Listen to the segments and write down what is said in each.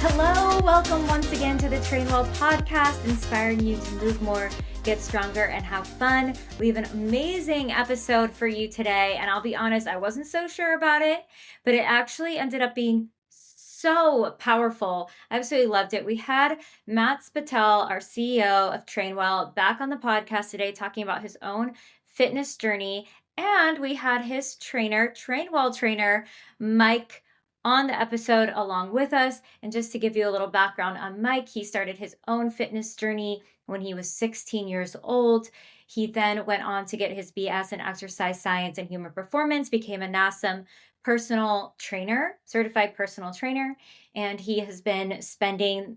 Hello, welcome once again to the Trainwell podcast, inspiring you to move more, get stronger, and have fun. We have an amazing episode for you today, and I'll be honest, I wasn't so sure about it, but it actually ended up being so powerful. I absolutely loved it. We had Matt Spettel, our CEO of Trainwell, back on the podcast today talking about his own fitness journey, and we had his trainer, Trainwell trainer, Mike, on the episode along with us. And just to give you a little background on Mike, he started his own fitness journey when he was 16 years old. He then went on to get his BS in exercise science and human performance, became a NASM personal trainer, certified personal trainer, and he has been spending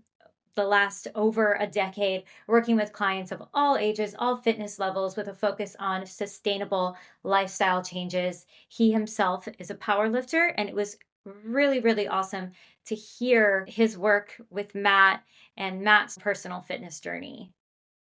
the last over a decade working with clients of all ages, all fitness levels, with a focus on sustainable lifestyle changes. He himself is a power lifter, and it was really, really awesome to hear his work with Matt and Matt's personal fitness journey.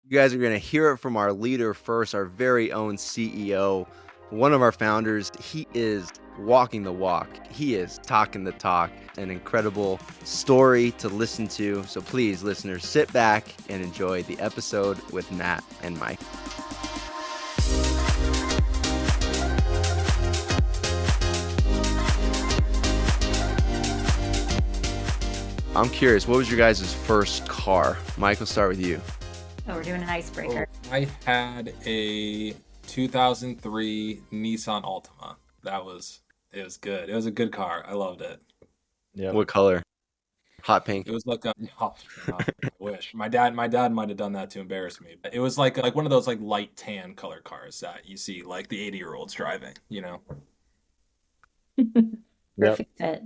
You guys are going to hear it from our leader first, our very own CEO, one of our founders. He is walking the walk. He is talking the talk. An incredible story to listen to. So please, listeners, sit back and enjoy the episode with Matt and Mike. I'm curious, what was your guys' first car? Mike, we'll start with you. Oh, we're doing an icebreaker. I had a 2003 Nissan Altima. It was good. It was a good car. I loved it. Yeah. What color? Hot pink. It was like I wish. My dad might have done that to embarrass me. It was like one of those like light tan color cars that you see like the 80-year-olds driving, you know. Perfect fit.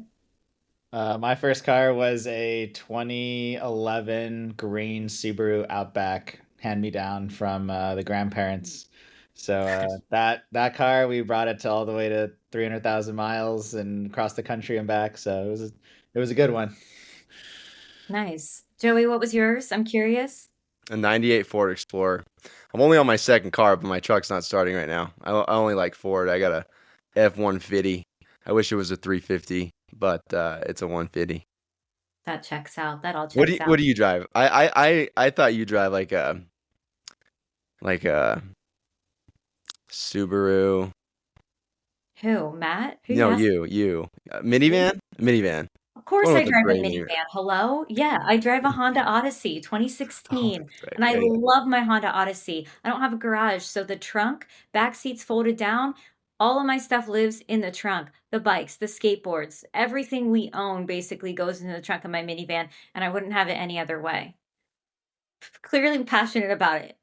My first car was a 2011 green Subaru Outback, hand-me-down from the grandparents. So that car, we brought it to all the way to 300,000 miles and across the country and back. So it was a good one. Nice. Joey, what was yours? I'm curious. A 98 Ford Explorer. I'm only on my second car, but my truck's not starting right now. I only like Ford. I got a F-150. I wish it was a 350. But it's a 150. That checks out. That all checks out. What do you drive? I thought you drive like a Subaru. Who, Matt? No, you. Minivan? Minivan. Of course I drive a minivan. Hello? Yeah, I drive a Honda Odyssey 2016. And I love my Honda Odyssey. I don't have a garage, so the trunk, back seats folded down. All of my stuff lives in the trunk. The bikes, the skateboards, everything we own basically goes into the trunk of my minivan, and I wouldn't have it any other way. Clearly passionate about it.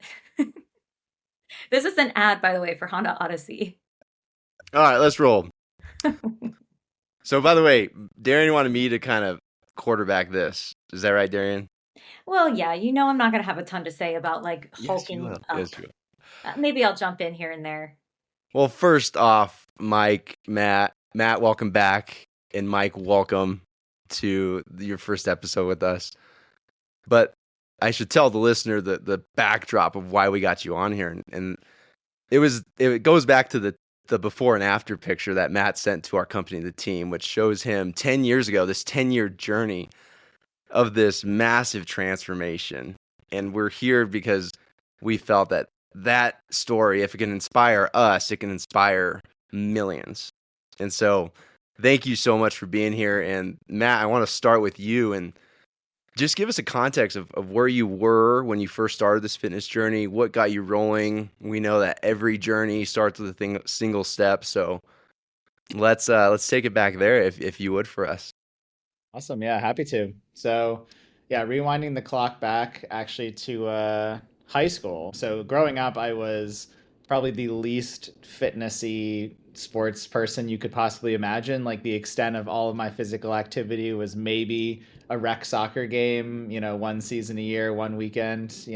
This is an ad, by the way, for Honda Odyssey. All right, let's roll. So, by the way, Darian wanted me to kind of quarterback this. Is that right, Darian? Well, yeah, I'm not going to have a ton to say about like hulking up. Yes, you will. Maybe I'll jump in here and there. Well, first off, Mike, Matt, welcome back. And Mike, welcome to your first episode with us. But I should tell the listener the backdrop of why we got you on here. And it goes back to the before and after picture that Matt sent to our company, the team, which shows him 10 years ago, this 10-year journey of this massive transformation. And we're here because we felt that story, if it can inspire us, it can inspire millions. And so thank you so much for being here. And Matt, I want to start with you and just give us a context of where you were when you first started this fitness journey. What got you rolling? We know that every journey starts with a single step. So let's take it back there if you would for us. Awesome. Yeah, happy to. So yeah, rewinding the clock back actually to high school. So growing up, I was probably the least fitnessy sports person you could possibly imagine. Like the extent of all of my physical activity was maybe a rec soccer game, one season a year, one weekend,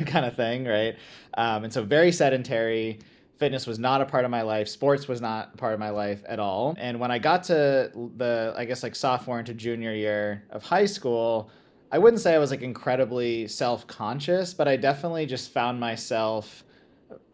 kind of thing, right? And so very sedentary. Fitness was not a part of my life. Sports was not part of my life at all. And when I got to like sophomore into junior year of high school, I wouldn't say I was like incredibly self-conscious, but I definitely just found myself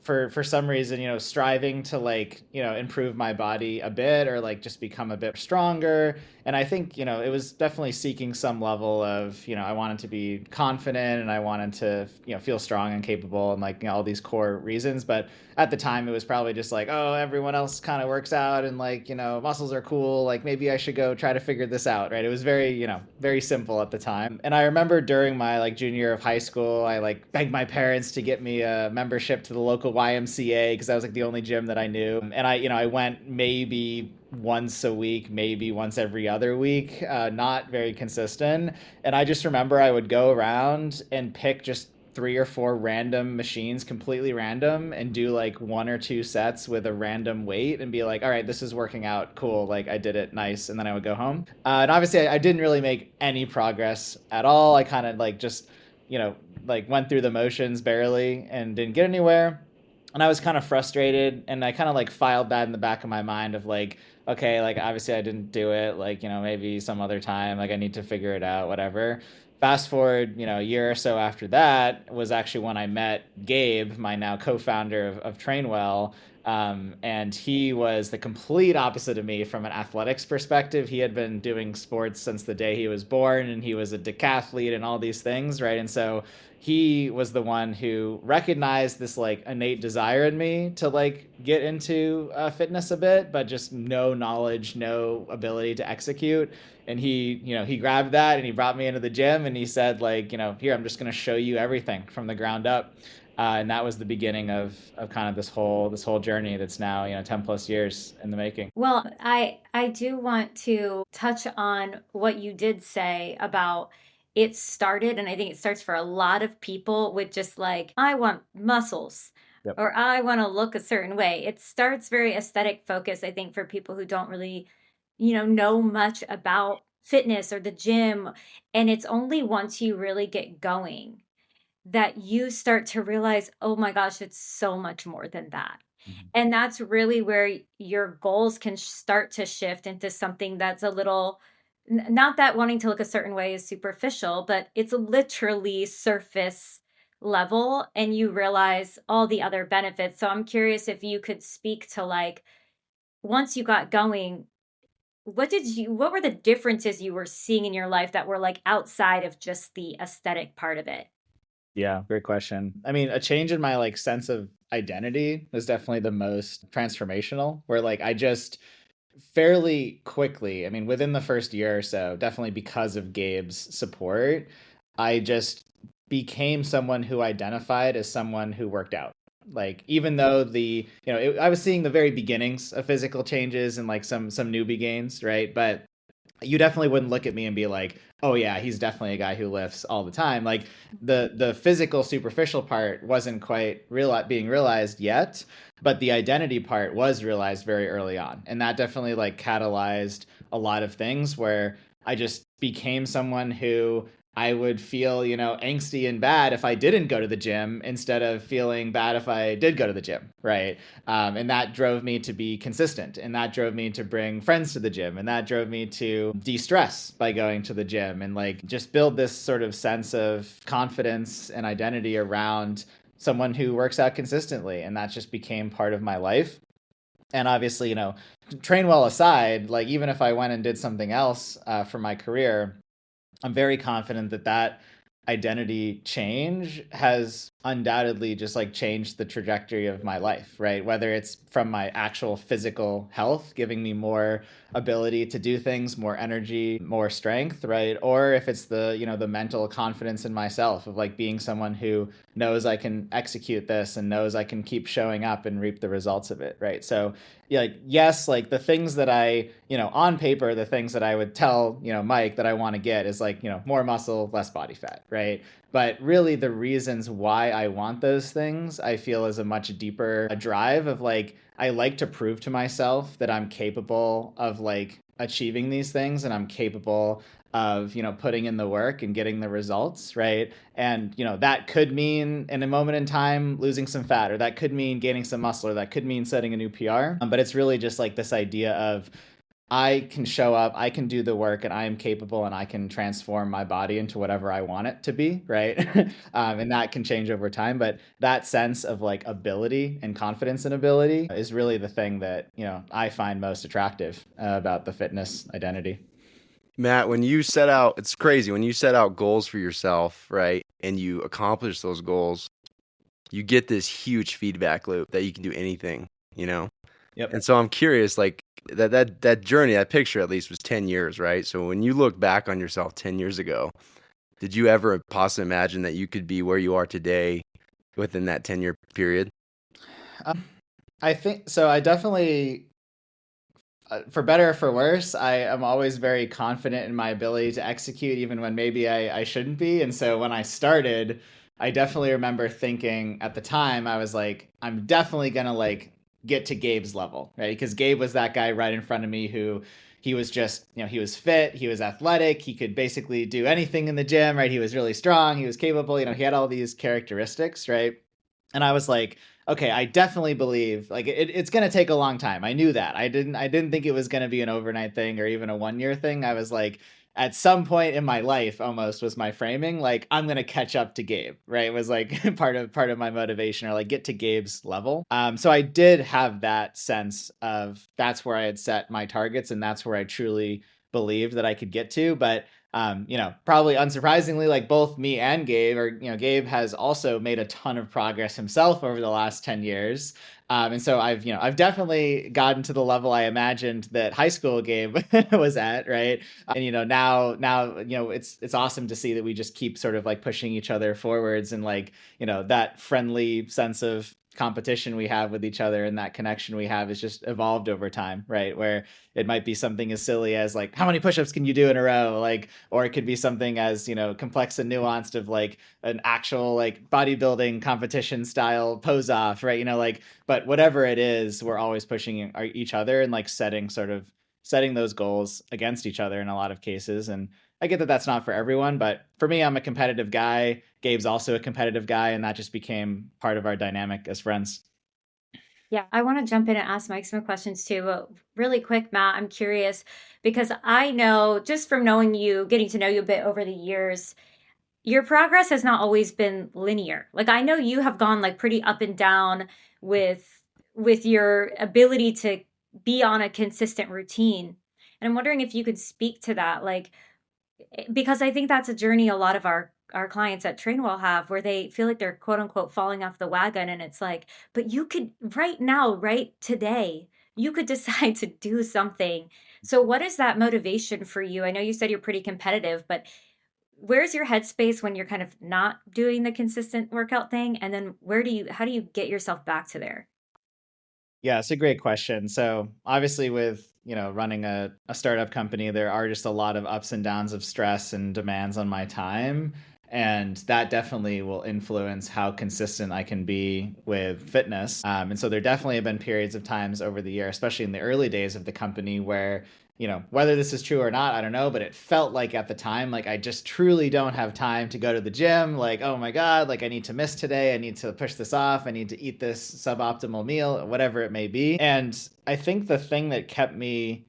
for some reason, striving to like, improve my body a bit or like just become a bit stronger. And I think, it was definitely seeking some level of, I wanted to be confident and I wanted to, feel strong and capable and like, all these core reasons. But at the time it was probably just like, oh, everyone else kind of works out and like, muscles are cool. Like maybe I should go try to figure this out. Right. It was very, very simple at the time. And I remember during my like junior year of high school, I like begged my parents to get me a membership to the local YMCA because that was like the only gym that I knew. And I went maybe once a week, maybe once every other week, not very consistent. And I just remember I would go around and pick just 3 or 4 random machines, completely random, and do like 1 or 2 sets with a random weight and be like, all right, this is working out. Cool. Like I did it. Nice. And then I would go home. And obviously I didn't really make any progress at all. I kind of like just, like went through the motions barely and didn't get anywhere. And I was kind of frustrated and I kind of like filed that in the back of my mind of like, okay, like obviously I didn't do it. Like, maybe some other time, like I need to figure it out, whatever. Fast forward, a year or so after that was actually when I met Gabe, my now co-founder of Trainwell. And he was the complete opposite of me from an athletics perspective. He had been doing sports since the day he was born and he was a decathlete and all these things, right? And so he was the one who recognized this like innate desire in me to like get into fitness a bit, but just no knowledge, no ability to execute. And he grabbed that and he brought me into the gym and he said like, here, I'm just going to show you everything from the ground up. And that was the beginning of kind of this whole journey that's now 10 plus years in the making. Well, I do want to touch on what you did say about it started, and I think it starts for a lot of people with just like, I want muscles. Yep. Or I want to look a certain way. It starts very aesthetic focused, I think, for people who don't really, know much about fitness or the gym. And it's only once you really get going that you start to realize, oh my gosh, it's so much more than that. Mm-hmm. And that's really where your goals can start to shift into something that's a little, not that wanting to look a certain way is superficial, but it's literally surface level and you realize all the other benefits. So I'm curious if you could speak to like, once you got going, what were the differences you were seeing in your life that were like outside of just the aesthetic part of it? Yeah, great question. I mean, a change in my like sense of identity was definitely the most transformational, where like I just fairly quickly, I mean, within the first year or so, definitely because of Gabe's support, I just became someone who identified as someone who worked out. Like, even though I was seeing the very beginnings of physical changes and like some newbie gains, right? But you definitely wouldn't look at me and be like, oh yeah, he's definitely a guy who lifts all the time. Like the physical superficial part wasn't quite being realized yet, but the identity part was realized very early on. And that definitely like catalyzed a lot of things where I just became someone who I would feel, angsty and bad if I didn't go to the gym instead of feeling bad if I did go to the gym, right? And that drove me to be consistent, and that drove me to bring friends to the gym, and that drove me to de-stress by going to the gym and like just build this sort of sense of confidence and identity around someone who works out consistently, and that just became part of my life. And obviously, Trainwell aside, like even if I went and did something else for my career, I'm very confident that identity change has undoubtedly just like changed the trajectory of my life, right? Whether it's from my actual physical health, giving me more ability to do things, more energy, more strength, right? Or if it's the mental confidence in myself of like being someone who knows I can execute this and knows I can keep showing up and reap the results of it, right? So yeah, like, yes, like the things that I, on paper, the things that I would tell, Mike that I want to get is like, more muscle, less body fat, right? But really the reasons why I want those things, I feel is a much deeper drive of like, I like to prove to myself that I'm capable of like achieving these things and I'm capable of, putting in the work and getting the results, right? And, that could mean in a moment in time losing some fat, or that could mean gaining some muscle, or that could mean setting a new PR. But it's really just like this idea of I can show up, I can do the work, and I am capable, and I can transform my body into whatever I want it to be, right? And that can change over time. But that sense of like ability and confidence in ability is really the thing that, I find most attractive about the fitness identity. Matt, when you set out, it's crazy. When you set out goals for yourself, right, and you accomplish those goals, you get this huge feedback loop that you can do anything, Yep. And so I'm curious, like that journey, that picture at least was 10 years, right? So when you look back on yourself 10 years ago, did you ever possibly imagine that you could be where you are today within that 10-year period? I think so. I definitely, for better or for worse, I am always very confident in my ability to execute, even when maybe I shouldn't be. And so when I started, I definitely remember thinking at the time, I was like, I'm definitely going to like get to Gabe's level, right? Because Gabe was that guy right in front of me who he was just, he was fit, he was athletic, he could basically do anything in the gym, right? He was really strong, he was capable, he had all these characteristics, right? And I was like, okay, I definitely believe like it's going to take a long time. I knew that. I didn't think it was going to be an overnight thing or even a 1 year thing. I was like, at some point in my life almost was my framing, like I'm going to catch up to Gabe, right? It was like part of my motivation, or like get to Gabe's level. So I did have that sense of that's where I had set my targets, and that's where I truly believed that I could get to. But probably unsurprisingly, like both me and Gabe, or Gabe has also made a ton of progress himself over the last 10 years. And so I've definitely gotten to the level I imagined that high school Gabe was at, right? And now it's awesome to see that we just keep sort of like pushing each other forwards, and like that friendly sense of competition we have with each other and that connection we have is just evolved over time, right? Where it might be something as silly as like, how many push-ups can you do in a row? Like, or it could be something as, complex and nuanced of like an actual like bodybuilding competition style pose off, right? But whatever it is, we're always pushing each other and like setting those goals against each other in a lot of cases. And I get that that's not for everyone, but for me, I'm a competitive guy. Gabe's also a competitive guy, and that just became part of our dynamic as friends. Yeah, I want to jump in and ask Mike some questions too. But really quick, Matt, I'm curious because I know just from knowing you, getting to know you a bit over the years, your progress has not always been linear. Like I know you have gone like pretty up and down with your ability to be on a consistent routine. And I'm wondering if you could speak to that, like because I think that's a journey a lot of our clients at Trainwell have, where they feel like they're quote unquote falling off the wagon, and it's like, but you could right now, right today, you could decide to do something. So what is that motivation for you? I know you said you're pretty competitive, but where's your headspace when you're kind of not doing the consistent workout thing? And then how do you get yourself back to there? Yeah, it's a great question. So obviously with, running a startup company, there are just a lot of ups and downs of stress and demands on my time. And that definitely will influence how consistent I can be with fitness. And so there definitely have been periods of times over the year, especially in the early days of the company, where whether this is true or not, I don't know, but it felt like at the time, like I just truly don't have time to go to the gym. Like, oh my God, like I need to miss today. I need to push this off. I need to eat this suboptimal meal, whatever it may be. And I think the thing that kept me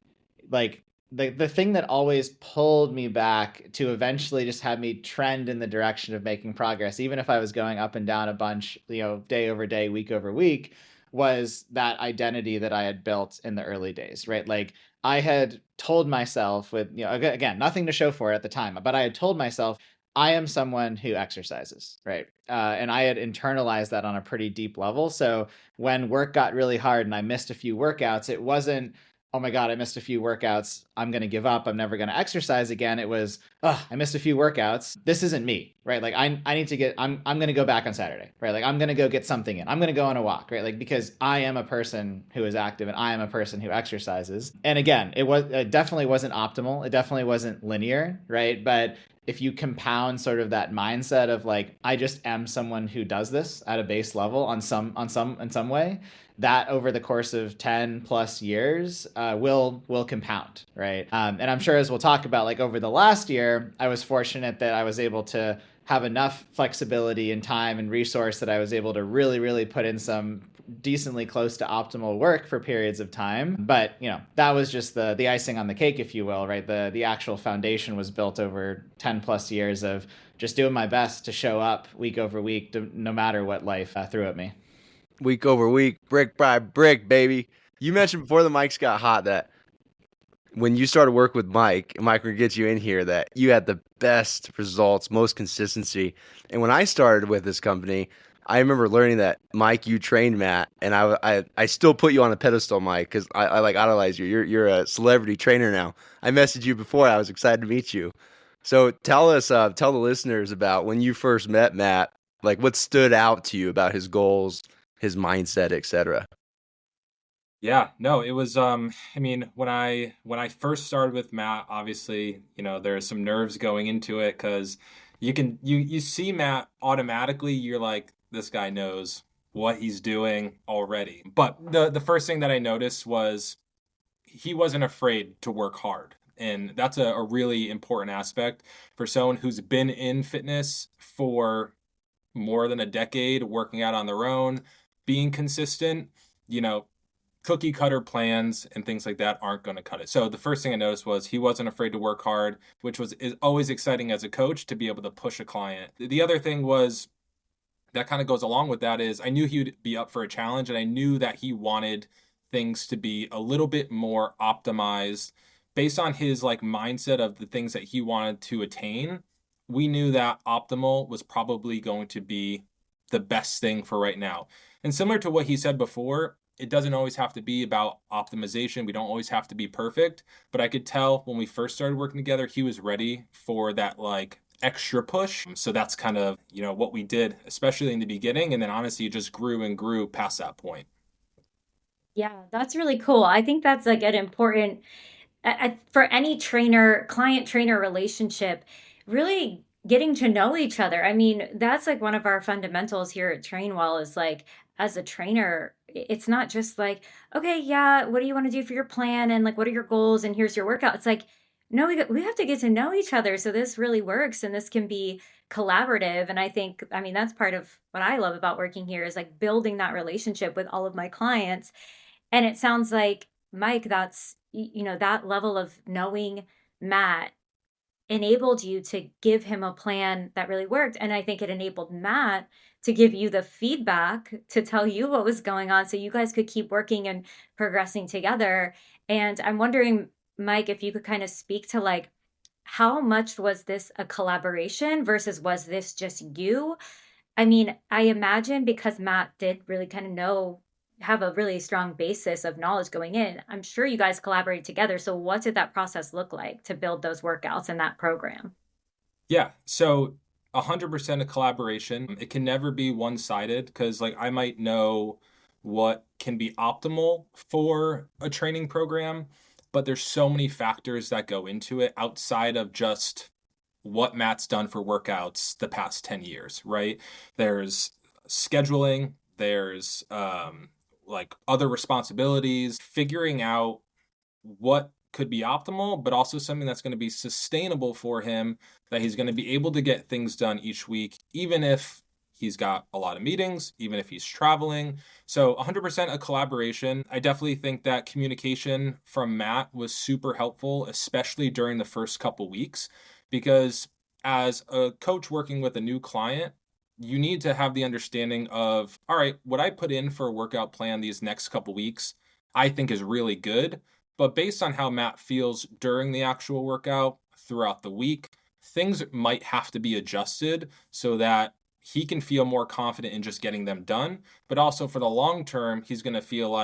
like, the thing that always pulled me back to eventually just have me trend in the direction of making progress, even if I was going up and down a bunch, day over day, week over week, was that identity that I had built in the early days, right? Like I had told myself with, again, nothing to show for it at the time, but I had told myself, I am someone who exercises, right? And I had internalized that on a pretty deep level. So when work got really hard and I missed a few workouts, it wasn't, oh my God, I missed a few workouts, I'm going to give up, I'm never going to exercise again. It was, oh, I missed a few workouts. This isn't me, right? Like I need to get, I'm going to go back on Saturday, right? Like I'm going to go get something in. I'm going to go on a walk, right? Like, because I am a person who is active and I am a person who exercises. And again, it definitely wasn't optimal. It definitely wasn't linear, right? But if you compound sort of that mindset of like, I just am someone who does this at a base level in some way, that over the course of 10 plus years will compound, right? And I'm sure, as we'll talk about, like over the last year, I was fortunate that I was able to have enough flexibility and time and resource that I was able to really, really put in some decently close to optimal work for periods of time. But, that was just the icing on the cake, if you will, right? The actual foundation was built over 10 plus years of just doing my best to show up week over week, no matter what life threw at me. Week over week, brick by brick, baby. You mentioned before the mics got hot that when you started work with Mike, we're going to get you in here, that you had the best results, most consistency. And when I started with this company, I remember learning that, Mike, you trained Matt, and I still put you on a pedestal, Mike, because I like idolize you. You're a celebrity trainer now. I messaged you before. I was excited to meet you. So tell the listeners about when you first met Matt, like what stood out to you about his goals, his mindset, etc. Yeah, no, it was when I first started with Matt, obviously, there's some nerves going into it because you see Matt automatically, you're like, this guy knows what he's doing already. But the first thing that I noticed was he wasn't afraid to work hard. And that's a really important aspect for someone who's been in fitness for more than a decade, working out on their own, being consistent. Cookie cutter plans and things like that aren't going to cut it. So the first thing I noticed was he wasn't afraid to work hard, which is always exciting as a coach to be able to push a client. The other thing was that kind of goes along with that is I knew he would be up for a challenge, and I knew that he wanted things to be a little bit more optimized based on his mindset of the things that he wanted to attain. We knew that optimal was probably going to be the best thing for right now. And similar to what he said before, it doesn't always have to be about optimization. We don't always have to be perfect, but I could tell when we first started working together, he was ready for that extra push. So that's kind of, what we did, especially in the beginning. And then honestly, it just grew and grew past that point. Yeah, that's really cool. I think that's an important for any client trainer relationship, really getting to know each other. I mean, that's one of our fundamentals here at Trainwell is as a trainer, it's not just okay, yeah, what do you want to do for your plan? And what are your goals? And here's your workout. It's no, we have to get to know each other. So this really works and this can be collaborative. And I mean, that's part of what I love about working here is building that relationship with all of my clients. And it sounds like, Mike, that's, that level of knowing Matt enabled you to give him a plan that really worked. And I think it enabled Matt to give you the feedback to tell you what was going on so you guys could keep working and progressing together. And I'm wondering, Mike, if you could kind of speak to how much was this a collaboration versus was this just you? I mean, I imagine because Matt did really kind of have a really strong basis of knowledge going in, I'm sure you guys collaborate together. So what did that process look like to build those workouts and that program? Yeah. So 100% a collaboration. It can never be one-sided because I might know what can be optimal for a training program, but there's so many factors that go into it outside of just what Matt's done for workouts the past 10 years, right? There's scheduling, there's other responsibilities, figuring out what could be optimal, but also something that's going to be sustainable for him, that he's going to be able to get things done each week, even if he's got a lot of meetings, even if he's traveling. So 100% a collaboration. I definitely think that communication from Matt was super helpful, especially during the first couple weeks, because as a coach working with a new client, you need to have the understanding of, all right, what I put in for a workout plan these next couple weeks, I think is really good. But based on how Matt feels during the actual workout throughout the week, things might have to be adjusted so that he can feel more confident in just getting them done. But also for the long term, he's going to feel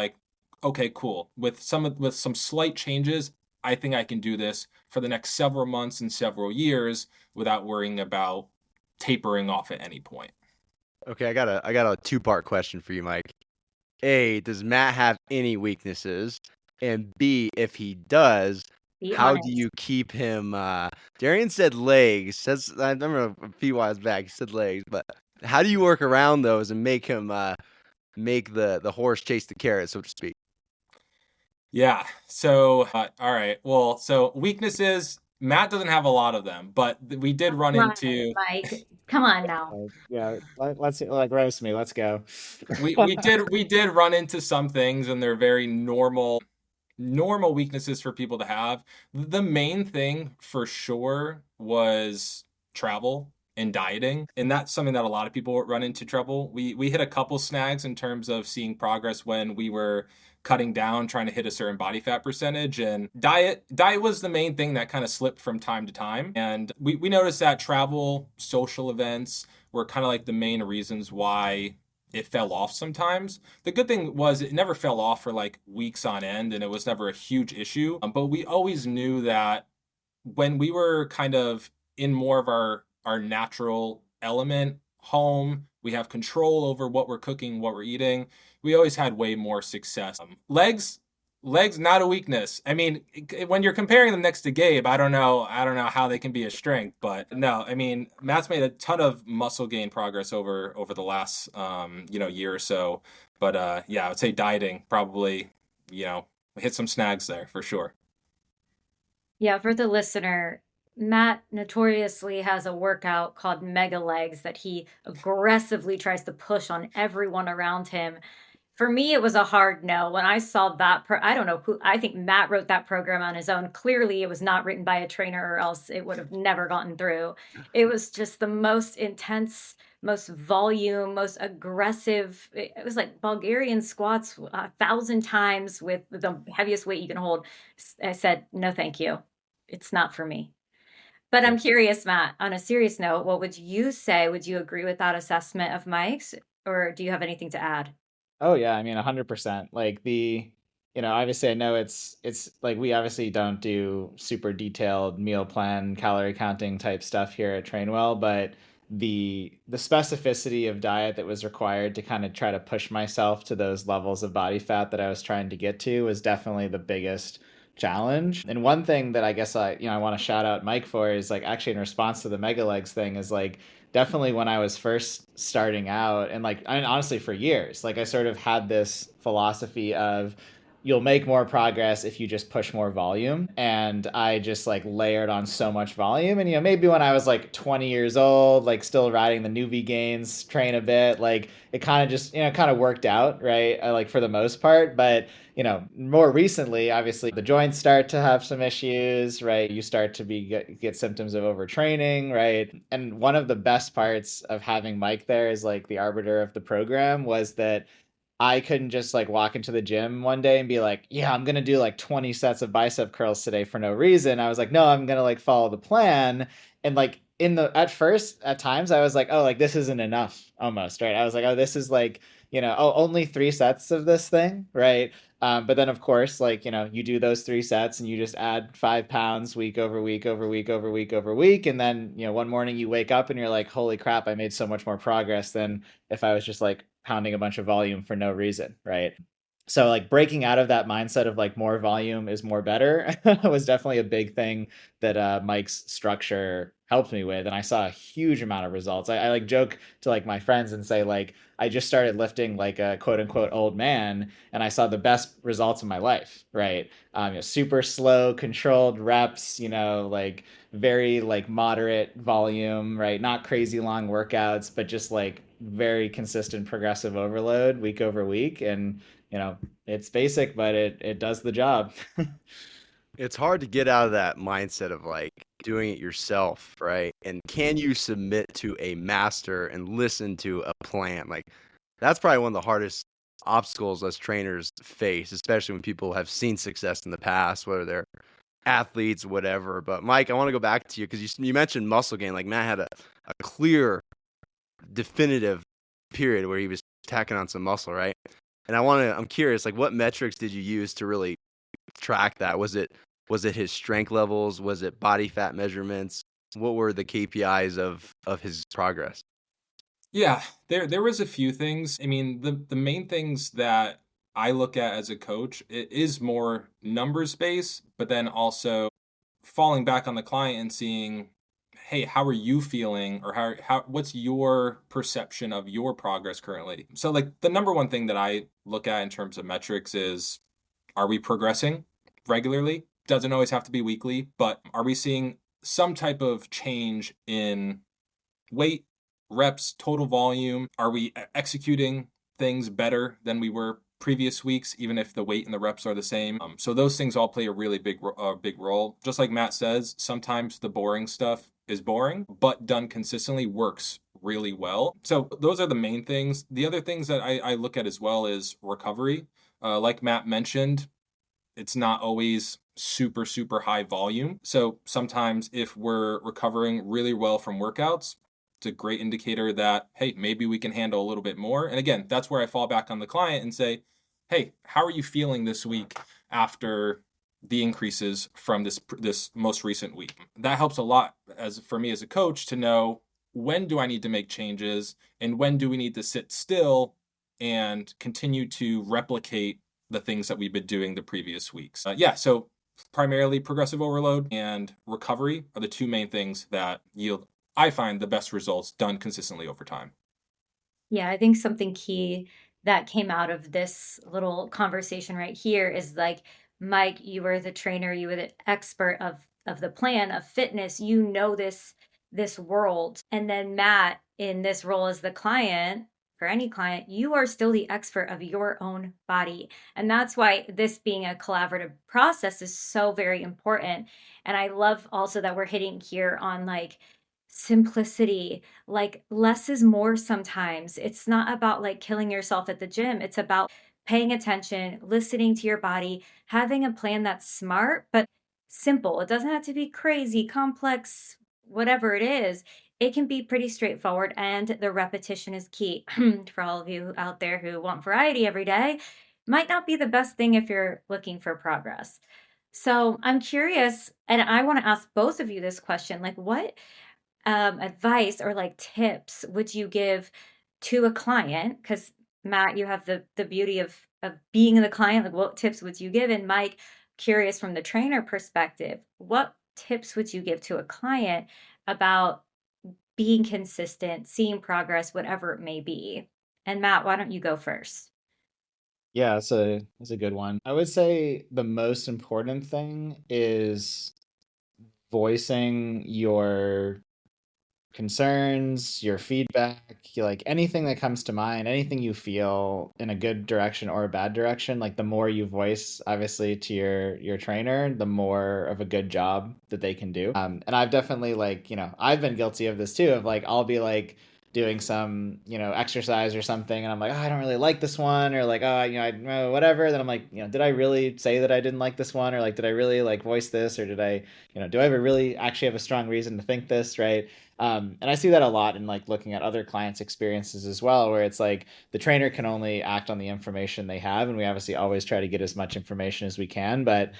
okay, cool. With some slight changes, I think I can do this for the next several months and several years without worrying about tapering off at any point. Okay, I got a two-part question for you, Mike. A, does Matt have any weaknesses? And B, if he does, how do you keep him? Darian said legs. I remember a few whiles back he said legs, but how do you work around those and make him make the horse chase the carrot, so to speak? Yeah. So, all right. Well, so weaknesses, Matt doesn't have a lot of them, but we did run into. Mike, Come on now. Yeah, let's like roast me. Let's go. We did run into some things, and they're very normal weaknesses for people to have. The main thing for sure was travel and dieting, and that's something that a lot of people run into trouble. We hit a couple snags in terms of seeing progress when we were cutting down, trying to hit a certain body fat percentage, and diet was the main thing that kind of slipped from time to time. And we noticed that travel, social events were kind of like the main reasons why it fell off sometimes. The good thing was it never fell off for like weeks on end, and it was never a huge issue. But we always knew that when we were kind of in more of our natural element, home, we have control over what we're cooking, what we're eating. We always had way more success. Legs not a weakness. I mean, when you're comparing them next to Gabe, I don't know how they can be a strength, but no, I mean, Matt's made a ton of muscle gain progress over the last year or so. But yeah, I would say dieting probably, hit some snags there for sure. Yeah, for the listener, Matt notoriously has a workout called Mega Legs that he aggressively tries to push on everyone around him. For me, it was a hard no. When I saw that, I don't know who, I think Matt wrote that program on his own. Clearly, it was not written by a trainer, or else it would have never gotten through. It was just the most intense, most volume, most aggressive. It was like Bulgarian squats 1,000 times with the heaviest weight you can hold. I said, no, thank you. It's not for me. But I'm curious, Matt, on a serious note, what would you say? Would you agree with that assessment of Mike's, or do you have anything to add? Oh yeah, I mean 100%. Like obviously I know it's like we obviously don't do super detailed meal plan, calorie counting type stuff here at Trainwell, but the specificity of diet that was required to kind of try to push myself to those levels of body fat that I was trying to get to was definitely the biggest challenge. And one thing that I guess I want to shout out Mike for is like actually in response to the mega legs thing is like definitely when I was first starting out and like I mean, honestly for years, like I sort of had this philosophy of you'll make more progress if you just push more volume. And I just like layered on so much volume. And maybe when I was like 20 years old, like still riding the newbie gains train a bit, like it kind of just, kind of worked out, right? Like for the most part. But more recently, obviously, the joints start to have some issues, right? You start to get symptoms of overtraining, right? And one of the best parts of having Mike there as like the arbiter of the program was that I couldn't just like walk into the gym one day and be like, yeah, I'm going to do like 20 sets of bicep curls today for no reason. I was like, no, I'm going to like follow the plan. And like at first, at times I was like, oh, like this isn't enough almost, right? I was like, oh, this is like, oh, only 3 sets of this thing, right? But then of course, like, you do those 3 sets and you just add 5 pounds week over week over week over week over week. And then, one morning you wake up and you're like, holy crap, I made so much more progress than if I was just like pounding a bunch of volume for no reason, right? So like breaking out of that mindset of like more volume is more better was definitely a big thing that Mike's structure helped me with, and I saw a huge amount of results. I like joke to like my friends and say like I just started lifting like a quote unquote old man, and I saw the best results of my life, right? Super slow, controlled reps, like very like moderate volume, right? Not crazy long workouts, but just like very consistent progressive overload week over week. And it's basic, but it does the job. It's hard to get out of that mindset of like doing it yourself, right? And can you submit to a master and listen to a plan? Like that's probably one of the hardest obstacles us trainers face, especially when people have seen success in the past, whether they're athletes, whatever. But Mike, I want to go back to you because you mentioned muscle gain. Like Matt had a clear, definitive period where he was tacking on some muscle, right? And I'm curious, like what metrics did you use to really track that? Was it his strength levels? Was it body fat measurements? What were the KPIs of his progress? Yeah, there was a few things. I mean, the main things that I look at as a coach, it is more numbers based, but then also falling back on the client and seeing, hey, how are you feeling, or how what's your perception of your progress currently? So like the number one thing that I look at in terms of metrics is, are we progressing regularly? Doesn't always have to be weekly, but are we seeing some type of change in weight, reps, total volume? Are we executing things better than we were previous weeks, even if the weight and the reps are the same? So those things all play a really big role. Just like Matt says, sometimes the boring stuff is boring, but done consistently works really well. So those are the main things. The other things that I look at as well is recovery. Like Matt mentioned, it's not always super, super high volume. So sometimes if we're recovering really well from workouts, it's a great indicator that, hey, maybe we can handle a little bit more. And again, that's where I fall back on the client and say, hey, how are you feeling this week after the increases from this most recent week? That helps a lot for me as a coach to know, when do I need to make changes and when do we need to sit still and continue to replicate the things that we've been doing the previous weeks. So primarily progressive overload and recovery are the two main things that yield, I find, the best results done consistently over time. Yeah, I think something key that came out of this little conversation right here is like, Mike, you were the trainer, you were the expert of the plan of fitness, you know this world. And then Matt, in this role as the client, for any client, you are still the expert of your own body. And that's why this being a collaborative process is so very important. And I love also that we're hitting here on like simplicity, like less is more sometimes. It's not about like killing yourself at the gym. It's about paying attention, listening to your body, having a plan that's smart, but simple. It doesn't have to be crazy, complex, whatever it is. It can be pretty straightforward, and the repetition is key. For all of you out there who want variety every day, might not be the best thing if you're looking for progress. So I'm curious, and I want to ask both of you this question, like what advice or like tips would you give to a client? Because Matt, you have the beauty of being the client. Like, what tips would you give? And Mike, curious from the trainer perspective, what tips would you give to a client about being consistent, seeing progress, whatever it may be? And Matt, why don't you go first? Yeah, that's a good one. I would say the most important thing is voicing your concerns, your feedback, like anything that comes to mind, anything you feel in a good direction or a bad direction, like the more you voice obviously to your trainer, the more of a good job that they can do. And I've definitely like, I've been guilty of this too, of like I'll be like doing some, exercise or something and I'm like, oh, I don't really like this one, or like, oh, whatever. Then I'm like, did I really say that I didn't like this one, or like did I really like voice this, or did I, do I ever really actually have a strong reason to think this, right? And I see that a lot in like looking at other clients' experiences as well, where it's like the trainer can only act on the information they have, and we obviously always try to get as much information as we can. But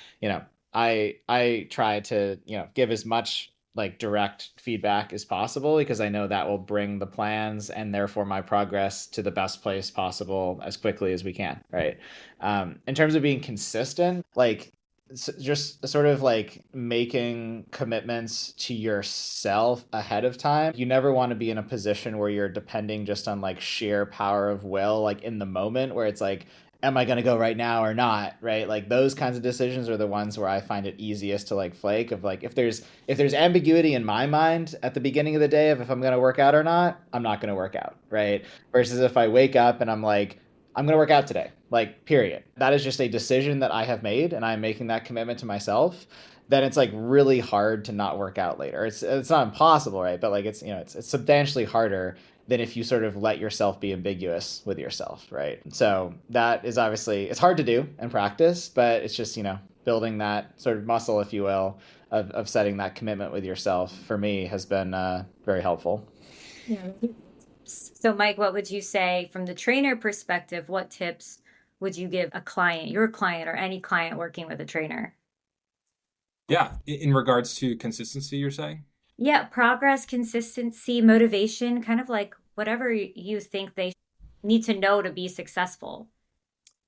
I try to give as much like direct feedback as possible, because I know that will bring the plans and therefore my progress to the best place possible as quickly as we can, right? In terms of being consistent, like just sort of like making commitments to yourself ahead of time. You never want to be in a position where you're depending just on like sheer power of will, like in the moment where it's like, am I going to go right now or not, right? Like those kinds of decisions are the ones where I find it easiest to like flake, of like if there's ambiguity in my mind at the beginning of the day of if I'm going to work out or not, I'm not going to work out, right? Versus if I wake up and I'm like, I'm going to work out today, like, period. That is just a decision that I have made, and I'm making that commitment to myself. Then it's like really hard to not work out later. It's not impossible, right? But like it's substantially harder than if you sort of let yourself be ambiguous with yourself, right? So that is obviously, it's hard to do and practice, but it's just building that sort of muscle, if you will, of setting that commitment with yourself, for me has been very helpful. Yeah. So, Mike, what would you say from the trainer perspective? What tips would you give a client, your client, or any client working with a trainer? Yeah, in regards to consistency, you're saying? Yeah, progress, consistency, motivation, kind of like whatever you think they need to know to be successful.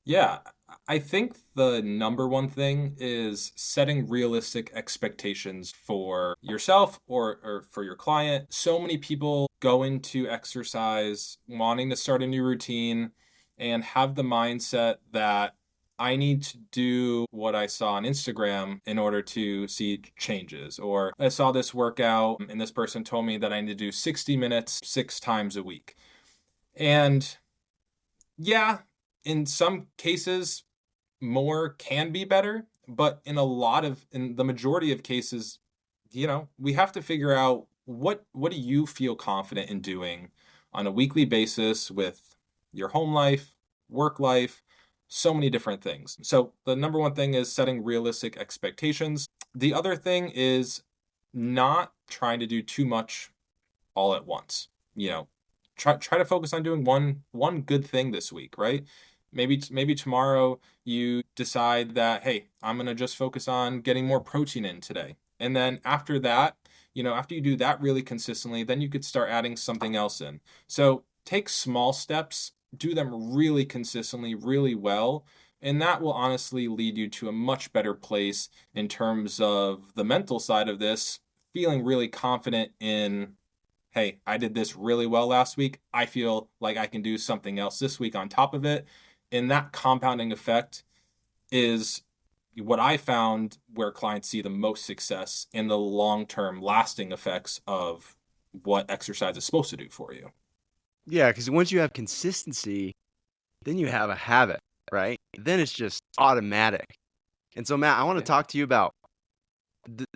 Yeah, I think the number one thing is setting realistic expectations for yourself or for your client. So many people go into exercise wanting to start a new routine and have the mindset that I need to do what I saw on Instagram in order to see changes. Or I saw this workout and this person told me that I need to do 60 minutes 6 times a week. And yeah, in some cases, more can be better. But in the majority of cases, we have to figure out what do you feel confident in doing on a weekly basis with your home life, work life, so many different things. So the number one thing is setting realistic expectations. The other thing is not trying to do too much all at once. Try to focus on doing one good thing this week, right? Maybe tomorrow you decide that, hey, I'm going to just focus on getting more protein in today. And then after that, after you do that really consistently, then you could start adding something else in. So take small steps, do them really consistently, really well, and that will honestly lead you to a much better place in terms of the mental side of this, feeling really confident in, hey, I did this really well last week. I feel like I can do something else this week on top of it. And that compounding effect is what I found where clients see the most success in the long-term lasting effects of what exercise is supposed to do for you. Yeah, because once you have consistency, then you have a habit, right? Then it's just automatic. And so, Matt, I want to talk to you about,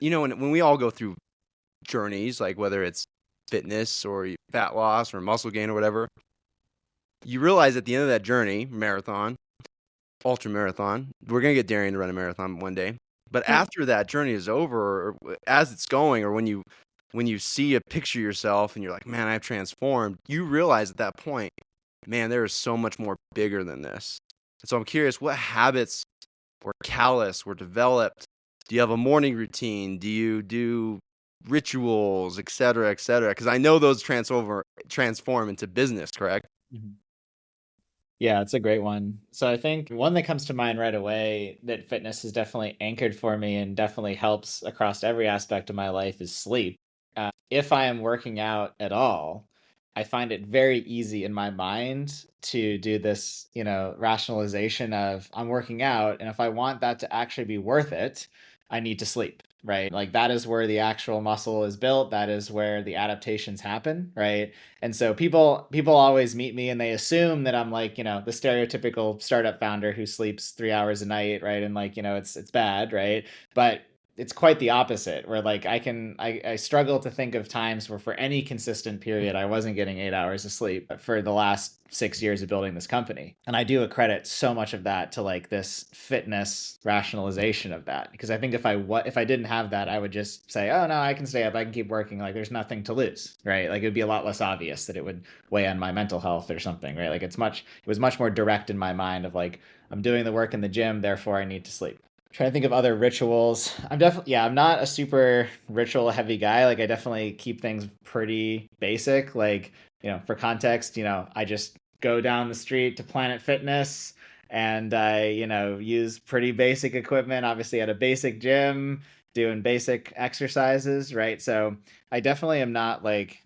when we all go through journeys, like whether it's fitness or fat loss or muscle gain or whatever, you realize at the end of that journey, marathon, ultra marathon, we're going to get Darian to run a marathon one day. But after that journey is over, or as it's going, or when you see a picture of yourself and you're like, man, I've transformed, you realize at that point, man, there is so much more bigger than this. And so I'm curious, what habits were callous, were developed? Do you have a morning routine? Do you do rituals, et cetera, et cetera? Because I know those transform into business, correct? Mm-hmm. Yeah, it's a great one. So I think one that comes to mind right away that fitness has definitely anchored for me and definitely helps across every aspect of my life is sleep. If I am working out at all, I find it very easy in my mind to do this, rationalization of I'm working out, and if I want that to actually be worth it, I need to sleep, right? Like that is where the actual muscle is built. That is where the adaptations happen, right? And so people always meet me and they assume that I'm like, the stereotypical startup founder who sleeps 3 hours a night, right? And like, it's bad, right? But it's quite the opposite, where like I struggle to think of times where for any consistent period I wasn't getting 8 hours of sleep for the last 6 years of building this company. And I do accredit so much of that to like this fitness rationalization of that, because I think if I didn't have that, I would just say, oh no, I can stay up, I can keep working, like there's nothing to lose, right? Like it would be a lot less obvious that it would weigh on my mental health or something, right? Like it was much more direct in my mind of like, I'm doing the work in the gym, therefore I need to sleep. Trying to think of other rituals. I'm not a super ritual heavy guy. Like I definitely keep things pretty basic. Like, for context, I just go down the street to Planet Fitness and I, use pretty basic equipment, obviously at a basic gym, doing basic exercises, right? So I definitely am not like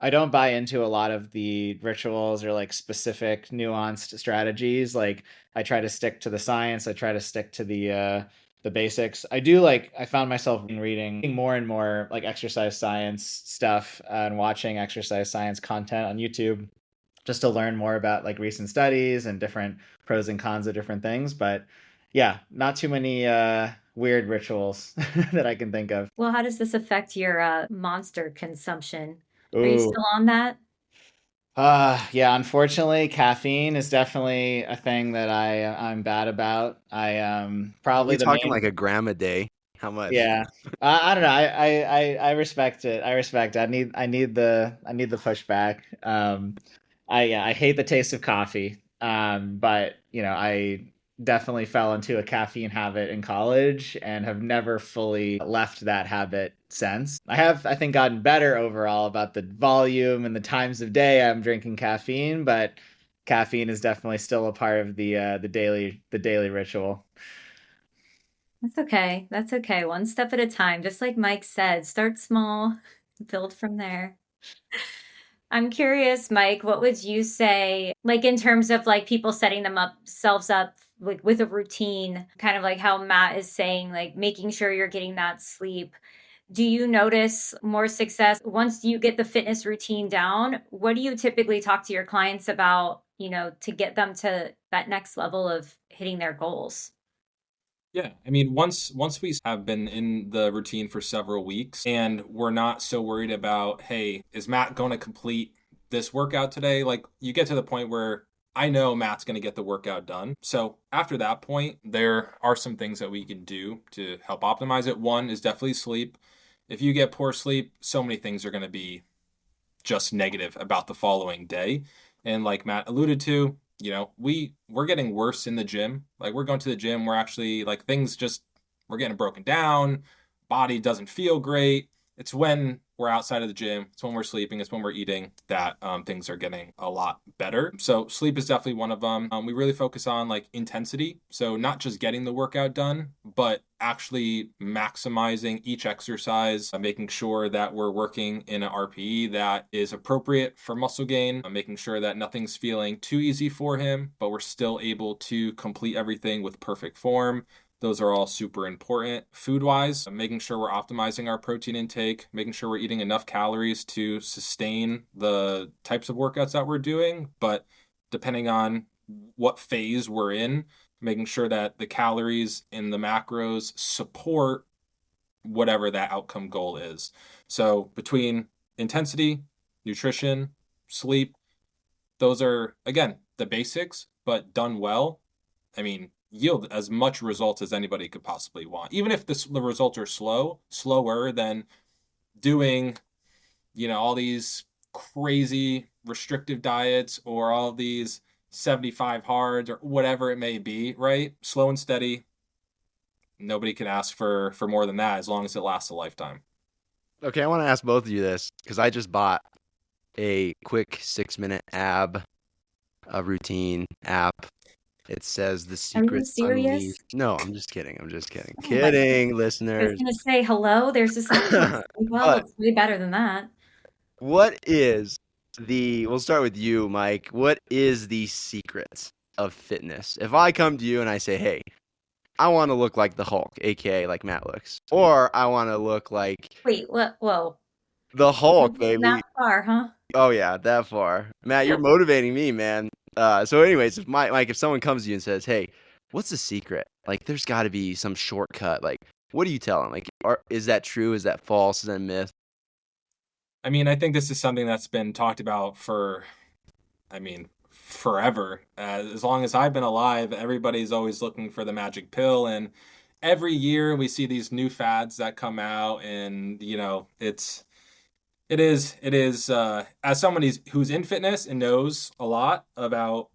I don't buy into a lot of the rituals or like specific nuanced strategies. Like I try to stick to the science. I try to stick to the basics. I found myself reading more and more like exercise science stuff and watching exercise science content on YouTube just to learn more about like recent studies and different pros and cons of different things. But yeah, not too many weird rituals that I can think of. Well, how does this affect your monster consumption? Are you Ooh. still on that? Yeah, unfortunately, caffeine is definitely a thing that I'm bad about. I Are probably we the talking main. like a gram a day? How much? Yeah. I don't know. I respect it. I respect it. I need the pushback. I hate the taste of coffee. But I definitely fell into a caffeine habit in college and have never fully left that habit since. I have, I think, gotten better overall about the volume and the times of day I'm drinking caffeine, but caffeine is definitely still a part of the daily ritual. That's okay. That's okay. One step at a time. Just like Mike said, start small, build from there. I'm curious, Mike, what would you say, like in terms of like people setting themselves up like with a routine, kind of like how Matt is saying, like making sure you're getting that sleep. Do you notice more success once you get the fitness routine down? What do you typically talk to your clients about, to get them to that next level of hitting their goals? Yeah, I mean, once we have been in the routine for several weeks and we're not so worried about, hey, is Matt going to complete this workout today? Like, you get to the point where I know Matt's going to get the workout done. So after that point, there are some things that we can do to help optimize it. One is definitely sleep. If you get poor sleep, so many things are going to be just negative about the following day. And like Matt alluded to, we're getting worse in the gym. Like, we're going to the gym, we're actually like we're getting broken down, body doesn't feel great. It's when we're outside of the gym, it's when we're sleeping, it's when we're eating that things are getting a lot better. So sleep is definitely one of them. We really focus on like intensity. So not just getting the workout done, but actually maximizing each exercise, making sure that we're working in an RPE that is appropriate for muscle gain, making sure that nothing's feeling too easy for him, but we're still able to complete everything with perfect form. Those are all super important. Food wise, making sure we're optimizing our protein intake, making sure we're eating enough calories to sustain the types of workouts that we're doing. But depending on what phase we're in, making sure that the calories and the macros support whatever that outcome goal is. So between intensity, nutrition, sleep, those are, again, the basics, but done well, I mean, yield as much results as anybody could possibly want. Even if the results are slower than doing, all these crazy restrictive diets or all these 75 hards or whatever it may be, right? Slow and steady. Nobody can ask for more than that as long as it lasts a lifetime. Okay, I want to ask both of you this because I just bought a quick 6-minute ab routine app. It says the Are you secrets serious? unleashed. No, I'm just kidding. I'm just kidding. Oh my Kidding, I was listeners. gonna say hello. There's this option. Well, But it's way better than that. what is we'll start with you, Mike. What is the secret of fitness? If I come to you and I say, hey, I want to look like the Hulk, aka like Matt looks, or I want to look like Wait, what? Whoa. the We've Hulk, gone baby. that far, huh? Oh yeah, that far. Matt, you're motivating me, man. So anyways, if Mike, if someone comes to you and says, hey, what's the secret? Like, there's got to be some shortcut. Like, what do you tell them? Like, is that true? Is that false? Is that a myth? I mean, I think this is something that's been talked about forever. As long as I've been alive, everybody's always looking for the magic pill. And every year we see these new fads that come out. And, it is, as someone who's in fitness and knows a lot about,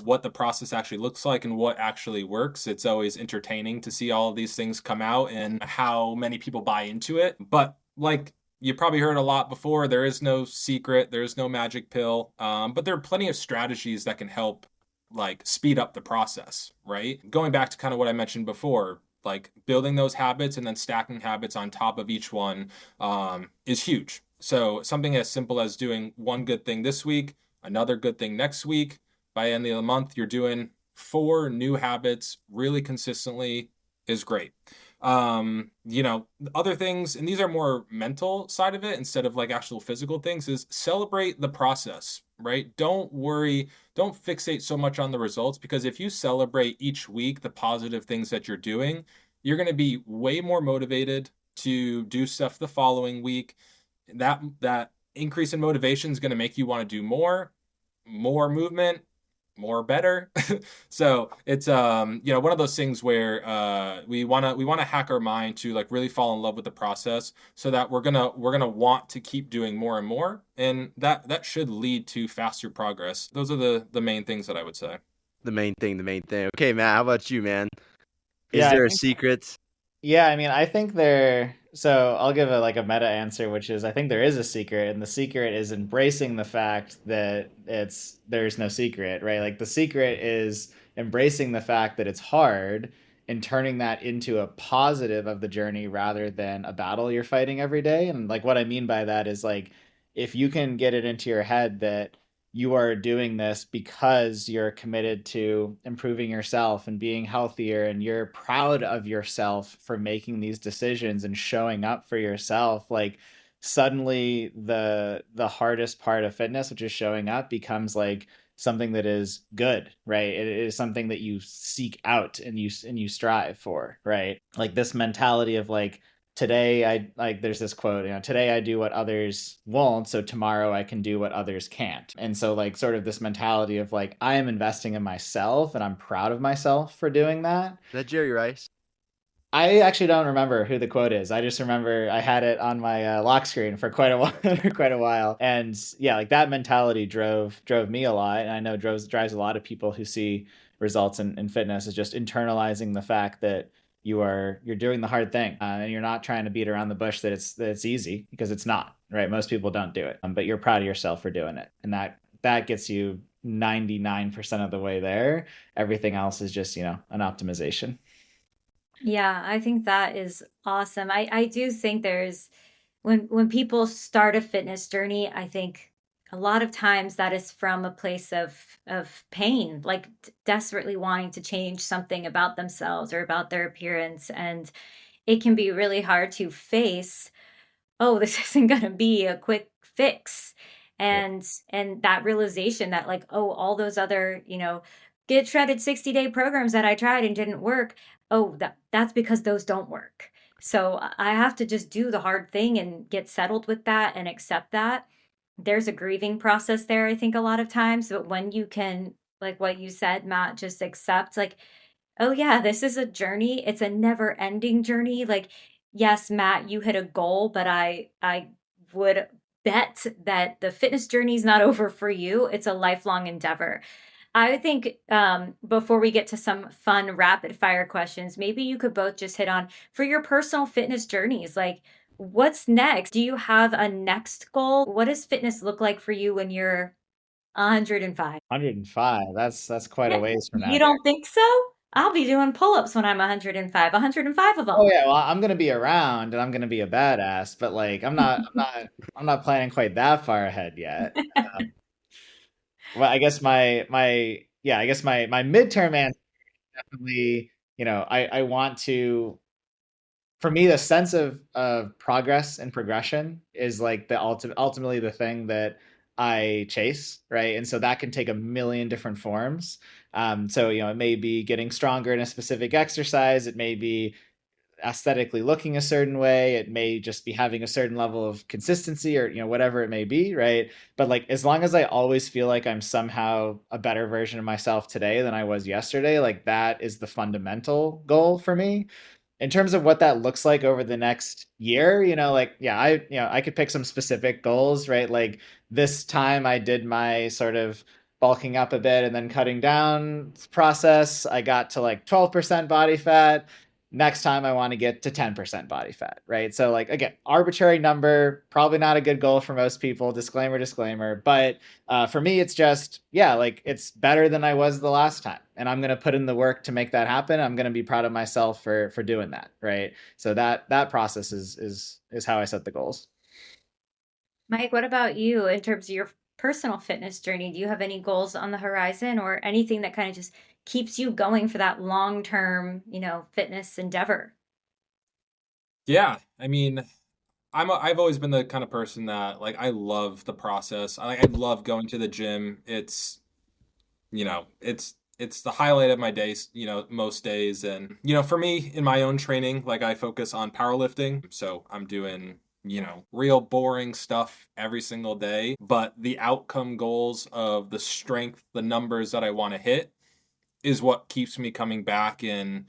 what the process actually looks like and what actually works. It's always entertaining to see all of these things come out and how many people buy into it. But like, you probably heard a lot before, there is no secret, there is no magic pill, but there are plenty of strategies that can help like speed up the process, right? Going back to kind of what I mentioned before, like building those habits and then stacking habits on top of each one is huge. So something as simple as doing one good thing this week, another good thing next week. By the end of the month, you're doing 4 new habits really consistently is great. Other things, and these are more mental side of it instead of like actual physical things, is celebrate the process, right? Don't worry, don't fixate so much on the results, because if you celebrate each week the positive things that you're doing, you're going to be way more motivated to do stuff the following week. That increase in motivation is going to make you want to do more movement, more better. So it's one of those things where we want to hack our mind to like really fall in love with the process, so that we're gonna want to keep doing more and more, and that should lead to faster progress. Those are the main things that I would say. The main thing. Okay, Matt, how about you, man? Is Yeah, I there a think secret? Yeah, I mean, I think so I'll give a meta answer, which is I think there is a secret, and the secret is embracing the fact that there's no secret, right? Like the secret is embracing the fact that it's hard and turning that into a positive of the journey rather than a battle you're fighting every day. And like what I mean by that is like if you can get it into your head that you are doing this because you're committed to improving yourself and being healthier, and you're proud of yourself for making these decisions and showing up for yourself, like suddenly the hardest part of fitness, which is showing up, becomes like something that is good, right? It is something that you seek out and you strive for, right? Like this mentality of like, today I like, there's this quote, today I do what others won't, so tomorrow I can do what others can't. And so like sort of this mentality of like, I am investing in myself and I'm proud of myself for doing that. Is that Jerry Rice? I actually don't remember who the quote is. I just remember I had it on my lock screen for quite a while, quite a while. And yeah, like that mentality drove me a lot, and I know drives a lot of people who see results in fitness, is just internalizing the fact that you're doing the hard thing, and you're not trying to beat around the bush that it's easy, because it's not, right? Most people don't do it, but you're proud of yourself for doing it, and that gets you 99% of the way there. Everything else is just an optimization. Yeah, I think that is awesome. I do think there's when people start a fitness journey, I think a lot of times that is from a place of pain, like desperately wanting to change something about themselves or about their appearance. And it can be really hard to face, oh, this isn't going to be a quick fix. Yep. And that realization that like, oh, all those other, get shredded 60-day programs that I tried and didn't work. Oh, that's because those don't work. So I have to just do the hard thing and get settled with that and accept that. There's a grieving process there, I think, a lot of times. But when you can, like what you said, Matt, just accept, like, oh yeah, this is a journey. It's a never ending journey. Like, yes, Matt, you hit a goal, but I would bet that the fitness journey is not over for you. It's a lifelong endeavor. I think before we get to some fun rapid fire questions, maybe you could both just hit on for your personal fitness journeys, like what's next? Do you have a next goal? What does fitness look like for you when you're 105? 105. That's quite a ways from now. You don't think so? I'll be doing pull-ups when I'm 105, 105 of Oh them. yeah, well, I'm gonna be around and I'm gonna be a badass, but like I'm not planning quite that far ahead yet. Well, I guess my midterm answer is definitely, I want to, for me, the sense of progress and progression is like the ultimately the thing that I chase, right? And so that can take a million different forms. So it may be getting stronger in a specific exercise. It may be aesthetically looking a certain way. It may just be having a certain level of consistency, or whatever it may be, right? But like, as long as I always feel like I'm somehow a better version of myself today than I was yesterday, like that is the fundamental goal for me. In terms of what that looks like over the next year, like, yeah, I could pick some specific goals, right? Like this time I did my sort of bulking up a bit and then cutting down process. I got to like 12% body fat. Next time I want to get to 10% body fat, right? So like, again, arbitrary number, probably not a good goal for most people. Disclaimer, disclaimer. But for me, it's just, yeah, like it's better than I was the last time, and I'm gonna put in the work to make that happen. I'm gonna be proud of myself for doing that, right? So that process is how I set the goals. Mike, what about you in terms of your personal fitness journey? Do you have any goals on the horizon or anything that kind of just keeps you going for that long-term, fitness endeavor? Yeah, I mean, I've always been the kind of person that like I love the process. I love going to the gym. It's the highlight of my days, most days. And for me in my own training, like I focus on powerlifting, so I'm doing real boring stuff every single day, but the outcome goals of the strength, the numbers that I want to hit is what keeps me coming back. And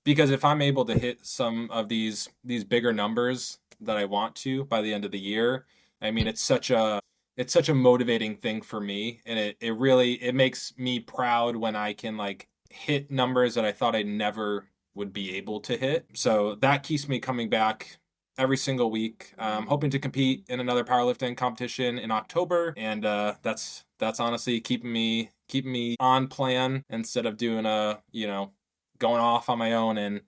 because if I'm able to hit some of these bigger numbers that I want to by the end of the year, I mean, it's such a motivating thing for me, and it really it makes me proud when I can like hit numbers that I thought I never would be able to hit. So that keeps me coming back every single week. Hoping to compete in another powerlifting competition in October, and that's honestly keeping me on plan instead of doing going off on my own and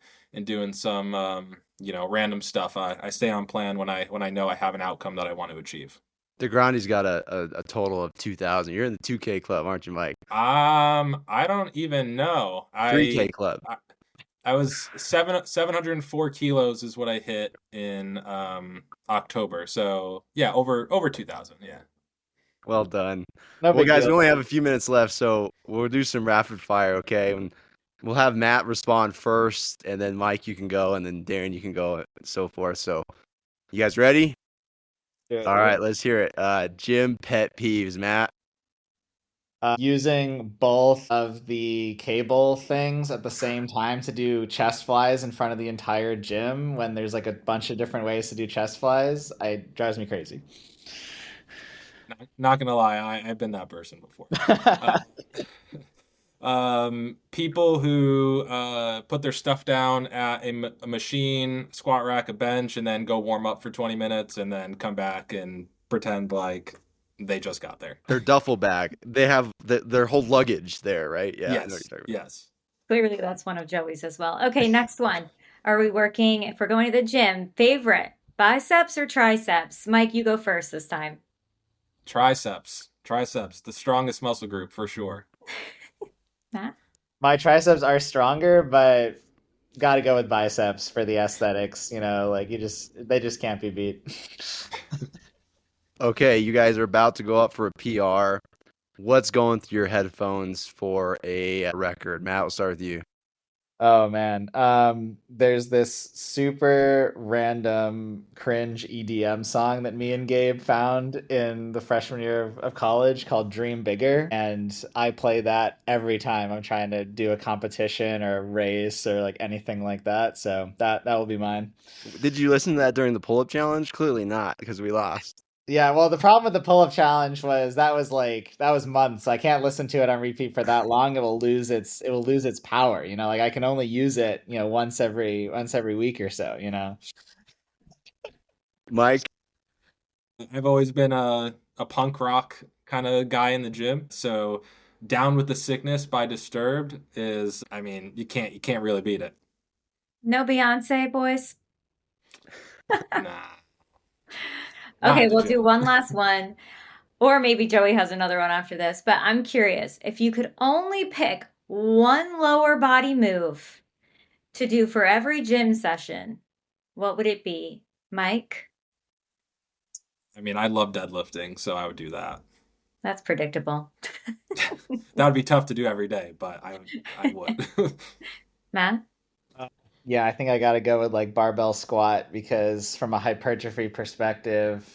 doing some random stuff. I stay on plan when I know I have an outcome that I want to achieve. DeGrandi's got a total of 2,000. You're in the 2K club, aren't you, Mike? I don't even know. 3K club. I was 704 kilos is what I hit in October. So yeah, over 2,000. Yeah. Well done. No Well, big guys, deal. we only have a few minutes left, so we'll do some rapid fire, okay? And we'll have Matt respond first, and then Mike, you can go, and then Darren, you can go, and so forth. So, you guys ready? All right, let's hear it. Gym pet peeves, Matt. Using both of the cable things at the same time to do chest flies in front of the entire gym when there's like a bunch of different ways to do chest flies, drives me crazy. Not gonna lie, I've been that person before. People who put their stuff down at a machine, squat rack, a bench, and then go warm up for 20 minutes and then come back and pretend like they just got there. Their duffel bag. They have their whole luggage there, right? Yeah. I know what you're talking about. Yes. Clearly, that's one of Joey's as well. Okay, next one. Are we working, if we're going to the gym, favorite, biceps or triceps? Mike, you go first this time. Triceps, the strongest muscle group for sure. Matt? My triceps are stronger, but got to go with biceps for the aesthetics. Like they just can't be beat. Okay, you guys are about to go up for a PR. What's going through your headphones for a record? Matt, we'll start with you. Oh man. There's this super random cringe EDM song that me and Gabe found in the freshman year of college called Dream Bigger. And I play that every time I'm trying to do a competition or a race or like anything like that. So that will be mine. Did you listen to that during the pull-up challenge? Clearly not, because we lost. Yeah, well, the problem with the pull-up challenge was that was months. I can't listen to it on repeat for that long. It will lose its power. Like I can only use it, once every week or so. Mike? I've always been a punk rock kind of guy in the gym. So Down with the Sickness by Disturbed is, I mean, you can't really beat it. No Beyonce, boys? Nah. Okay, we'll do one last one. Or maybe Joey has another one after this. But I'm curious, if you could only pick one lower body move to do for every gym session, what would it be? Mike? I mean, I love deadlifting, so I would do that. That's predictable. That would be tough to do every day, but I would. Matt? Yeah, I think I got to go with like barbell squat because from a hypertrophy perspective,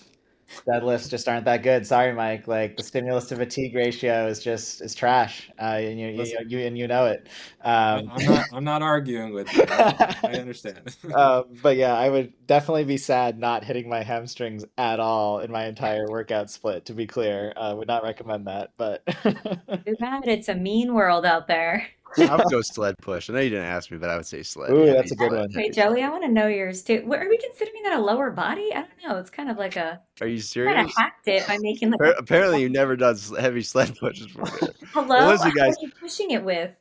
deadlifts just aren't that good. Sorry, Mike. Like the stimulus to fatigue ratio is trash. And you know it. I'm not arguing with you. I understand. But yeah, I would definitely be sad not hitting my hamstrings at all in my entire workout split. To be clear, would not recommend that. But Too bad. It's a mean world out there. I would go sled push. I know you didn't ask me, but I would say sled. Ooh, that's a good one. Hey, Joey, I want to know yours too. Are we considering that a lower body? I don't know. It's kind of like a. Are you Kind serious? of hacked it by making like. Apparently, you've never done heavy sled pushes before. Hello? Well, listen, guys. What are you pushing it with?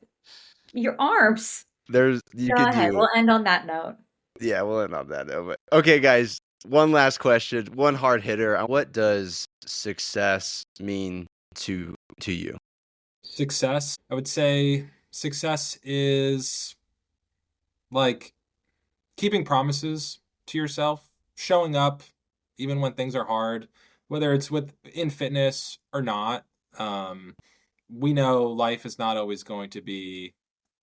Your arms. You Go could ahead. do. We'll end on that note. Yeah, we'll end on that note. But okay, guys. One last question. One hard hitter. What does success mean to you? Success, I would say success is like keeping promises to yourself, showing up even when things are hard, whether it's in fitness or not. We know life is not always going to be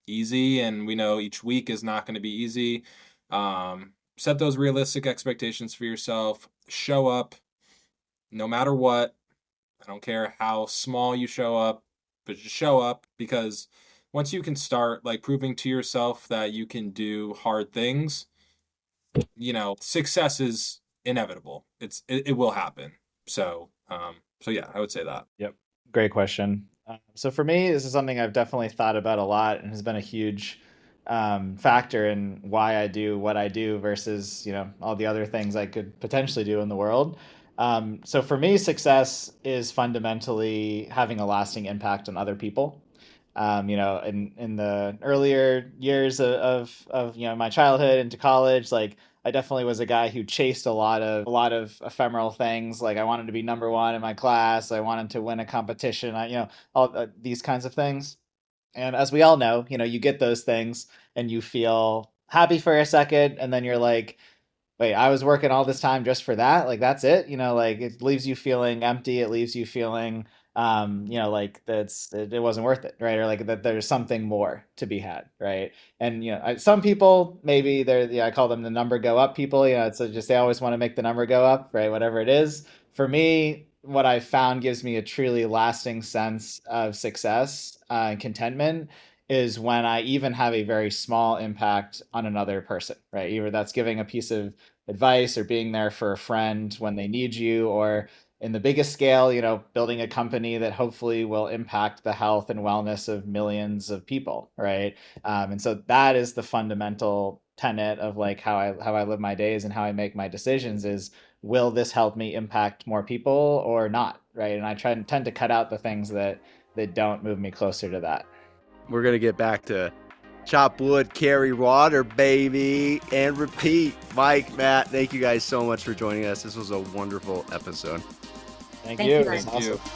easy, and we know each week is not going to be easy. Set those realistic expectations for yourself. Show up no matter what. I don't care how small you show up, but just show up, because once you can start like proving to yourself that you can do hard things, success is inevitable. It will happen. So yeah, I would say that. Yep. Great question. So for me, this is something I've definitely thought about a lot and has been a huge factor in why I do what I do versus, all the other things I could potentially do in the world. So for me, success is fundamentally having a lasting impact on other people. In the earlier years of my childhood into college, like I definitely was a guy who chased a lot of ephemeral things. Like I wanted to be number one in my class. I wanted to win a competition. All these kinds of things. And as we all know, you get those things and you feel happy for a second, and then you're like, wait, I was working all this time just for that? Like that's it? Like it leaves you feeling empty. It leaves you feeling like it wasn't worth it, right? Or like that there's something more to be had, right? And some people, maybe I call them the number go up people. It's just they always want to make the number go up, right? Whatever it is. For me, what I found gives me a truly lasting sense of success and contentment is when I even have a very small impact on another person, right? Either that's giving a piece of advice or being there for a friend when they need you, or in the biggest scale, building a company that hopefully will impact the health and wellness of millions of people, right? And so that is the fundamental tenet of like how I live my days and how I make my decisions is, will this help me impact more people or not, right? And I tend to cut out the things that don't move me closer to that. We're going to get back to chop wood, carry water, baby, and repeat. Mike, Matt, thank you guys so much for joining us. This was a wonderful episode. Thank you. It Thank was you. awesome.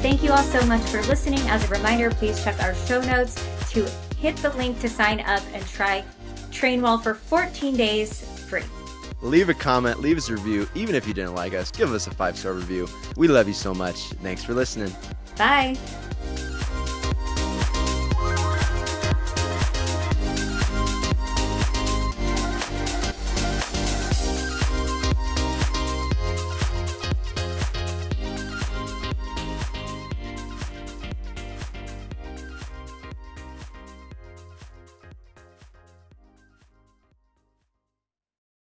Thank you all so much for listening. As a reminder, please check our show notes to hit the link to sign up and try Trainwell for 14 days free. Leave a comment, leave us a review. Even if you didn't like us, give us a 5-star review. We love you so much. Thanks for listening. Bye.